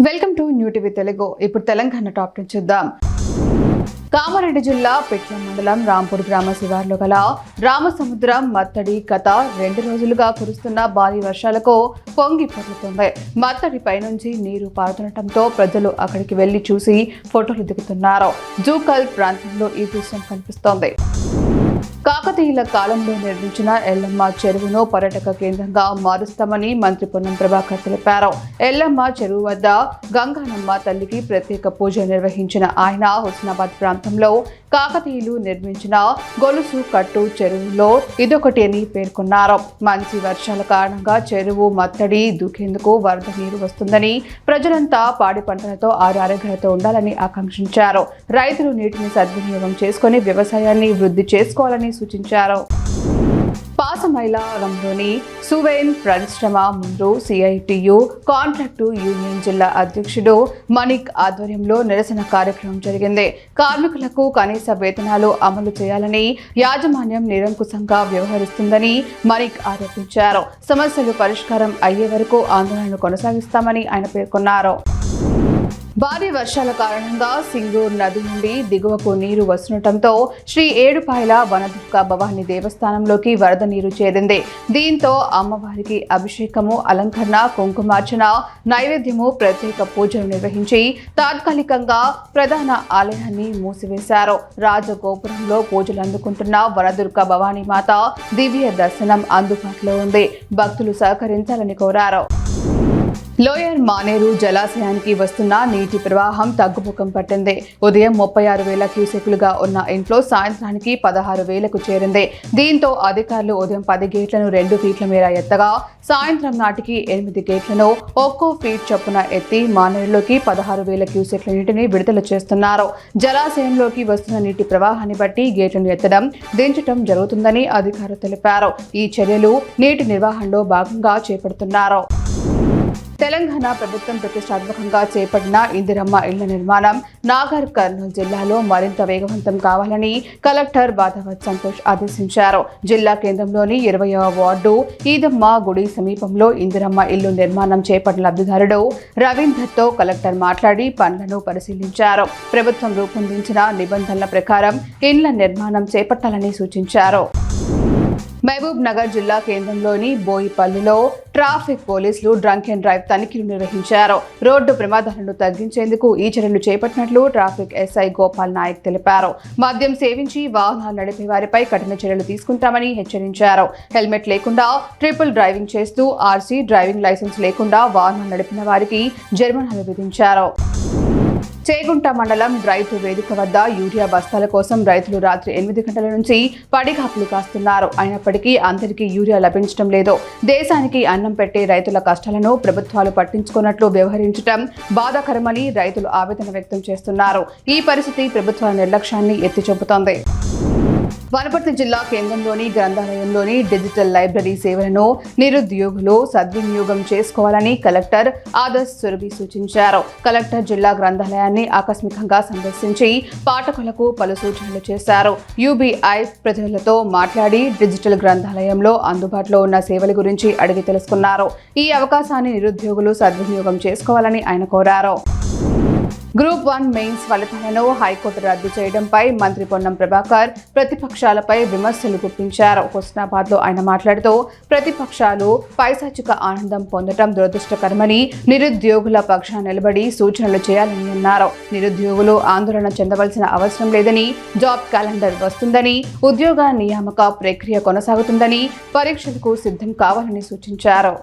Welcome to new TV Telugu. ఇప్పుడు Telangana top news చూద్దాం. కామారెడ్డి జిల్లా పెట్ల మండలం రాంపూర్ గ్రామ శివార్లో గల రామసముద్రం మత్తడి గత 2 రోజులుగా కురుస్తున్న భారీ వర్షాలకు పొంగి పొర్లుతుంది. మత్తడిపై నుంచి నీరు పారుతుండటంతో ప్రజలు అక్కడికి వెళ్లి చూసి ఫోటోలు దిగుతున్నారు. జూకల్ ప్రాంతంలో ఈ దృశ్యం కనిపిస్తోంది. కాకతీయుల కాలంలో నిర్మించిన ఎల్లమ్మ చెరువును పర్యాటక కేంద్రంగా మారుస్తామని మంత్రి పొన్నం ప్రభాకర్ తెలిపారు. ఎల్లమ్మ చెరువు వద్ద గంగానమ్మ తల్లికి ప్రత్యేక పూజ నిర్వహించిన ఆయన హుస్నాబాద్ ప్రాంతంలో కాకతీయులు నిర్మించిన గొలుసు కట్టు చెరువులో ఇదొకటి అని పేర్కొన్నారు. మంచి వర్షాల కారణంగా చెరువు మత్తడి దూకేందుకు వరద నీరు వస్తుందని, ప్రజలంతా పాడి పంటలతో ఆరోగ్యాలతో ఉండాలని ఆకాంక్షించారు. రైతులు నీటిని సద్వినియోగం చేసుకుని వ్యవసాయాన్ని వృద్ధి చేసుకోవాలని సూచించారు. పాసమైలారంలోని సువేన్ పరిశ్రమ ముందు సిఐటియు కాంట్రాక్టు యూనియన్ జిల్లా అధ్యక్షుడు మణిక్ ఆధ్వర్యంలో నిరసన కార్యక్రమం జరిగింది. కార్మికులకు కనీస వేతనాలు అమలు చేయాలని యాజమాన్యం నిరంకుశంగా వ్యవహరిస్తుందని మణిక్ ఆరోపించారు. సమస్యలు పరిష్కారం అయ్యే వరకు ఆందోళనలు కొనసాగిస్తామని ఆయన పేర్కొన్నారు. భారీ వర్షాల కారణంగా సింగూర్ నది నుండి దిగువకు నీరు వస్తుండటంతో శ్రీ ఏడుపాయల వనదుర్గ భవాని దేవస్థానంలోకి వరద నీరు చేరింది. దీంతో అమ్మవారికి అభిషేకము, అలంకరణ, కుంకుమార్చన, నైవేద్యము, ప్రత్యేక పూజలు నిర్వహించి తాత్కాలికంగా ప్రధాన ఆలయాన్ని మూసివేశారు. రాజగోపురంలో పూజలు అందుకుంటున్న వనదుర్గ భవానీ మాత దివ్య దర్శనం అందుబాటులో ఉంది. భక్తులు సహకరించాలని కోరారు. లోయర్ మానేరు జలాశయానికి వస్తున్న నీటి ప్రవాహం తగ్గుముఖం పట్టింది. ఉదయం 36,000 క్యూసెక్లుగా ఉన్న ఇంట్లో సాయంత్రానికి 16,000కు చేరింది. దీంతో అధికారులు ఉదయం 10 గేట్లను 2 ఫీట్ల మేర ఎత్తగా సాయంత్రం నాటికి 8 గేట్లను ఒక్కో ఫీట్ చొప్పున ఎత్తి మానేరులోకి 16,000 క్యూసెక్ల నీటిని విడుదల చేస్తున్నారు. జలాశయంలోకి వస్తున్న నీటి ప్రవాహాన్ని బట్టి గేట్లను ఎత్తడం, దించడం జరుగుతుందని అధికారులు తెలిపారు. ఈ చర్యలు నీటి నిర్వహణలో భాగంగా చేపడుతున్నారు. తెలంగాణ ప్రభుత్వం ప్రతిష్టాత్మకంగా చేపట్టిన ఇందిరమ్మ ఇళ్ల నిర్మాణం నాగర్ కర్నూలు జిల్లాలో మరింత వేగవంతం కావాలని కలెక్టర్ బాధావత్ సంతోష్ ఆదేశించారు. జిల్లా కేంద్రంలోని 20వ వార్డు ఈదమ్మ గుడి సమీపంలో ఇందిరమ్మ ఇల్లు నిర్మాణం చేపట్టిన లబ్ధిదారుడు రవీందర్తో కలెక్టర్ మాట్లాడి పనులను పరిశీలించారు. ప్రభుత్వం రూపొందించిన నిబంధనల ప్రకారం ఇళ్ల నిర్మాణం చేపట్టాలని సూచించారు. మహబూబ్ నగర్ జిల్లా కేంద్రంలోని బోయిపల్లిలో ట్రాఫిక్ పోలీసులు డ్రంక్ అండ్ డ్రైవ్ తనిఖీలు నిర్వహించారు. రోడ్డు ప్రమాదాలను తగ్గించేందుకు ఈ చర్యలు చేపట్టినట్లు ట్రాఫిక్ ఎస్ఐ గోపాల్ నాయక్ తెలిపారు. మద్యం సేవించి వాహనాలు నడిపే వారిపై కఠిన చర్యలు తీసుకుంటామని హెచ్చరించారు. హెల్మెట్ లేకుండా ట్రిపుల్ డ్రైవింగ్ చేస్తూ ఆర్సీ, డ్రైవింగ్ లైసెన్స్ లేకుండా వాహనాలు నడిపిన వారికి జరిమానాలు విధించారు. చేగుంట మండలం రైతు వేదిక వద్ద యూరియా బస్తాల కోసం రైతులు రాత్రి 8 గంటల నుంచి పడిగాపులు కాస్తున్నారు. అయినప్పటికీ అందరికీ యూరియా లభించడం లేదు. దేశానికి అన్నం పెట్టే రైతుల కష్టాలను ప్రభుత్వాలు పట్టించుకున్నట్లు వ్యవహరించడం బాధాకరమని రైతులు ఆవేదన వ్యక్తం చేస్తున్నారు. ఈ పరిస్థితి ప్రభుత్వాల నిర్లక్ష్యాన్ని ఎత్తి చూపుతోంది. వనపర్తి జిల్లా కేంద్రంలోని గ్రంథాలయంలోని డిజిటల్ లైబ్రరీ సేవలను నిరుద్యోగులు సద్వినియోగం చేసుకోవాలని కలెక్టర్ ఆదర్శ్ సురభి సూచించారు. కలెక్టర్ జిల్లా గ్రంథాలయాన్ని ఆకస్మికంగా సందర్శించి పాఠకులకు పలు సూచనలు చేశారు. యూబీఐ ప్రజలతో మాట్లాడి డిజిటల్ గ్రంథాలయంలో అందుబాటులో ఉన్న సేవల గురించి అడిగి తెలుసుకున్నారు. ఈ అవకాశాన్ని నిరుద్యోగులు సద్వినియోగం చేసుకోవాలని ఆయన కోరారు. గ్రూప్ 1 మెయిన్స్ ఫలితాలను హైకోర్టు రద్దు చేయడంపై మంత్రి పొన్నం ప్రభాకర్ ప్రతిపక్షాలపై విమర్శలు గుప్పించారు. హుస్నాబాద్లో ఆయన మాట్లాడుతూ ప్రతిపక్షాలు పైశాచిక ఆనందం పొందడం దురదృష్టకరమని, నిరుద్యోగుల పక్షాన నిలబడి సూచనలు చేయాలని అన్నారు. నిరుద్యోగులు ఆందోళన చెందవలసిన అవసరం లేదని, జాబ్ క్యాలెండర్ వస్తుందని, ఉద్యోగ నియామక ప్రక్రియ కొనసాగుతుందని, పరీక్షలకు సిద్ధం కావాలని సూచించారు.